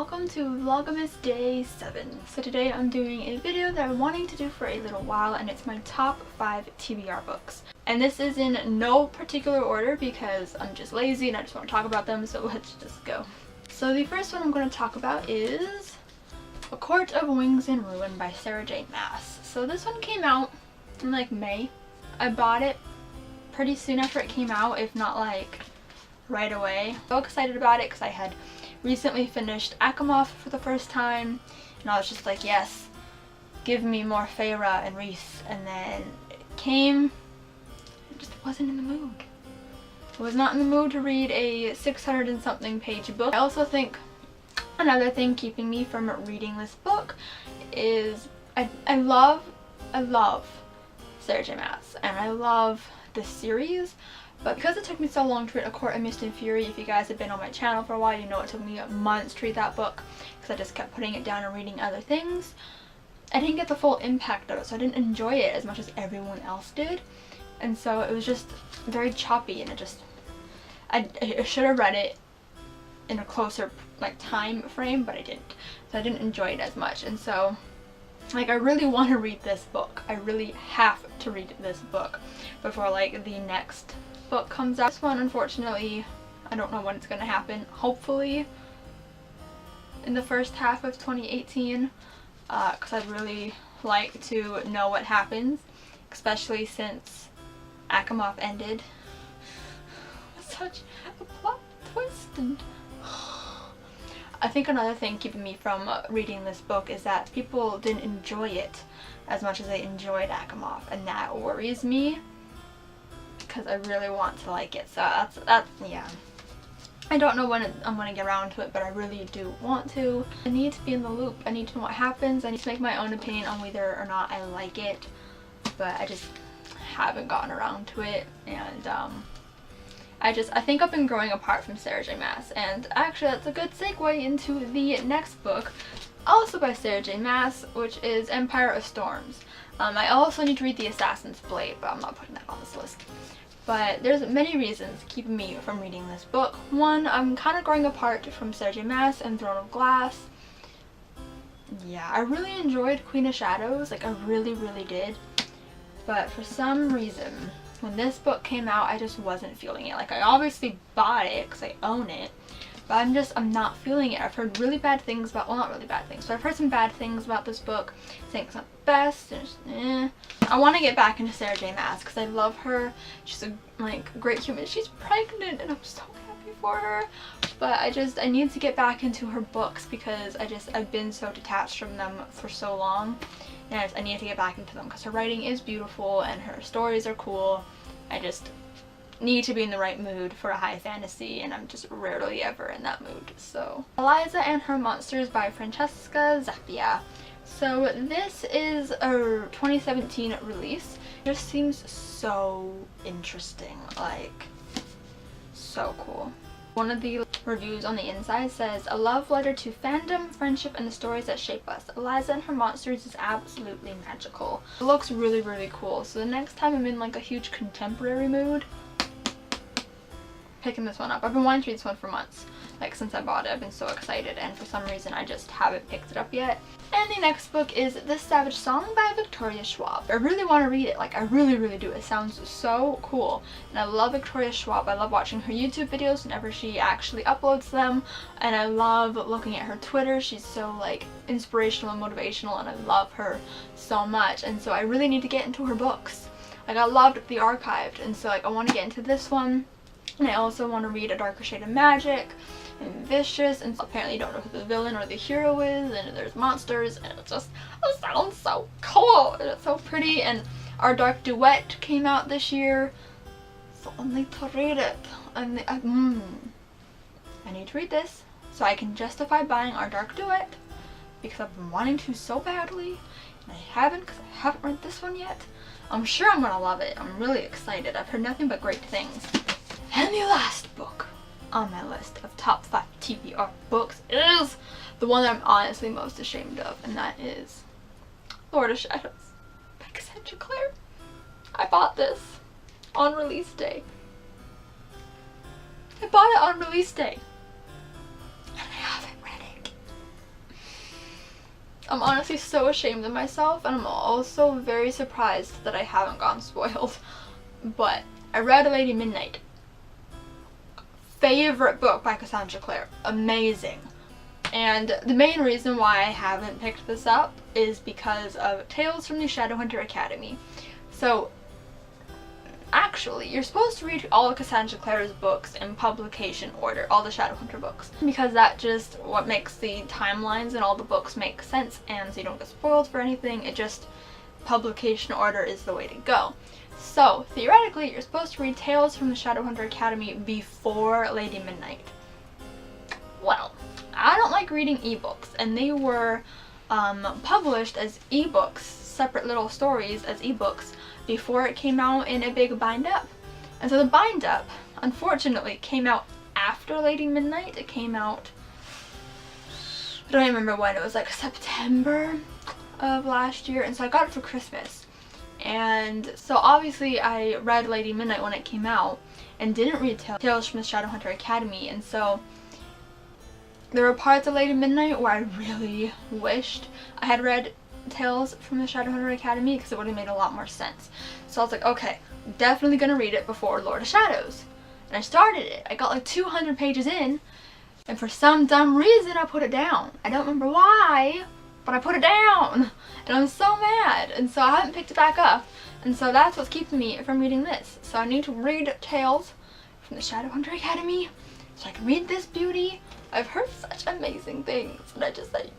welcome to Vlogmas Day 7. So today I'm doing a video that I'm wanting to do for a little while, and it's my top 5 TBR books. And this is in no particular order because I'm just lazy and I just want to talk about them, so let's just go. So the first one I'm going to talk about is A Court of Wings and Ruin by Sarah J. Maas. So this one came out in like May. I bought it pretty soon after it came out, if not like right away. So excited about it because I had recently finished Akamov for the first time, and I was just like, yes, give me more Feyre and Rhys. And then it came, I just wasn't in the mood. I was not in the mood to read a 600 and something page book. I also think another thing keeping me from reading this book is I love Sarah J. Maas, and I love this series. But because it took me so long to read A Court of Mist and Fury, if you guys have been on my channel for a while, you know it took me months to read that book because I just kept putting it down and reading other things. I didn't get the full impact of it, so I didn't enjoy it as much as everyone else did. And so it was just very choppy, and I should have read it in a closer like time frame, but I didn't. So I didn't enjoy it as much. And so like I really want to read this book. I really have to read this book before like the next book comes out. This one, unfortunately, I don't know when it's going to happen. Hopefully in the first half of 2018, because I'd really like to know what happens, especially since Akamov ended with such a plot twist. And I think another thing keeping me from reading this book is that people didn't enjoy it as much as they enjoyed Akamov, and that worries me because I really want to like it. So that's yeah. I don't know when I'm going to get around to it, but I really do want to. I need to be in the loop. I need to know what happens. I need to make my own opinion on whether or not I like it, but I just haven't gotten around to it. And I think I've been growing apart from Sarah J. Maas, and actually that's a good segue into the next book, also by Sarah J. Maas, which is Empire of Storms. I also need to read The Assassin's Blade, but I'm not putting that on this list. But there's many reasons keeping me from reading this book. One, I'm kind of growing apart from Sarah J. Maas and Throne of Glass. Yeah, I really enjoyed Queen of Shadows, like I really did. But for some reason, when this book came out, I just wasn't feeling it. Like I obviously bought it because I own it, but I'm not feeling it. I've heard really bad things about, well, not really bad things, but I've heard some bad things about this book, saying it's not the best, and just, I want to get back into Sarah J. Maas because I love her. She's a great human. She's pregnant, and I'm so happy for her. But I need to get back into her books because I've been so detached from them for so long. And I need to get back into them because her writing is beautiful and her stories are cool. I just need to be in the right mood for a high fantasy, and I'm just rarely ever in that mood. So Eliza and Her Monsters by Francesca Zappia. So this is a 2017 release. It just seems so interesting, like so cool. One of the reviews on the inside says, a love letter to fandom, friendship, and the stories that shape us. Eliza and Her Monsters is absolutely magical. It looks really cool. So the next time I'm in like a huge contemporary mood, picking this one up. I've been wanting to read this one for months. Like since I bought it, I've been so excited, and for some reason I just haven't picked it up yet. And the next book is This Savage Song by Victoria Schwab. I really want to read it, like I really do. It sounds so cool, and I love Victoria Schwab. I love watching her YouTube videos whenever she actually uploads them, and I love looking at her Twitter. She's so like inspirational and motivational, and I love her so much. And so I really need to get into her books. Like I loved The Archived, and so like I want to get into this one. And I also want to read A Darker Shade of Magic and Vicious, and apparently you don't know who the villain or the hero is, and there's monsters, and it sounds so cool, and it's so pretty. And Our Dark Duet came out this year, so I need to read it. And I need to read this so I can justify buying Our Dark Duet, because I've been wanting to so badly, and I haven't because I haven't read this one yet. I'm sure I'm gonna love it. I'm really excited. I've heard nothing but great things. And the last book on my list of top 5 TBR books is the one that I'm honestly most ashamed of, and that is Lord of Shadows by Cassandra Clare. I bought this on release day. I bought it on release day, and I haven't read it. I'm honestly so ashamed of myself, and I'm also very surprised that I haven't gone spoiled. But I read Lady Midnight. Favorite book by Cassandra Clare. Amazing. And the main reason why I haven't picked this up is because of Tales from the Shadowhunter Academy. So, actually, you're supposed to read all of Cassandra Clare's books in publication order, all the Shadowhunter books, because that just what makes the timelines and all the books make sense, and so you don't get spoiled for anything. It just, publication order is the way to go. So, theoretically, you're supposed to read Tales from the Shadowhunter Academy before Lady Midnight. Well, I don't like reading ebooks, and they were published as ebooks, separate little stories as ebooks, before it came out in a big bind-up. And so the bind-up, unfortunately, came out after Lady Midnight. It came out, I don't even remember when, it was like September of last year, and so I got it for Christmas. And so obviously I read Lady Midnight when it came out, and didn't read Tales from the Shadowhunter Academy, and so there were parts of Lady Midnight where I really wished I had read Tales from the Shadowhunter Academy, because it would have made a lot more sense. So I was like, okay, definitely gonna read it before Lord of Shadows. And I started it. I got like 200 pages in, and for some dumb reason I put it down. I don't remember why, but I put it down, and I'm so mad, and so I haven't picked it back up, and so that's what's keeping me from reading this. So I need to read Tales from the Shadowhunter Academy so I can read this beauty. I've heard such amazing things, and I just like,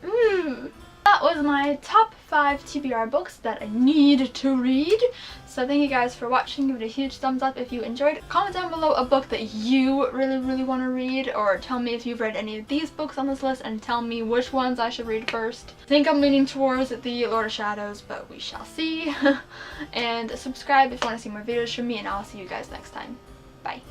That was my top 5 TBR books that I need to read. So thank you guys for watching. Give it a huge thumbs up if you enjoyed. Comment down below a book that you really want to read, or tell me if you've read any of these books on this list and tell me which ones I should read first. I think I'm leaning towards the Lord of Shadows, but we shall see. And subscribe if you want to see more videos from me, and I'll see you guys next time. Bye.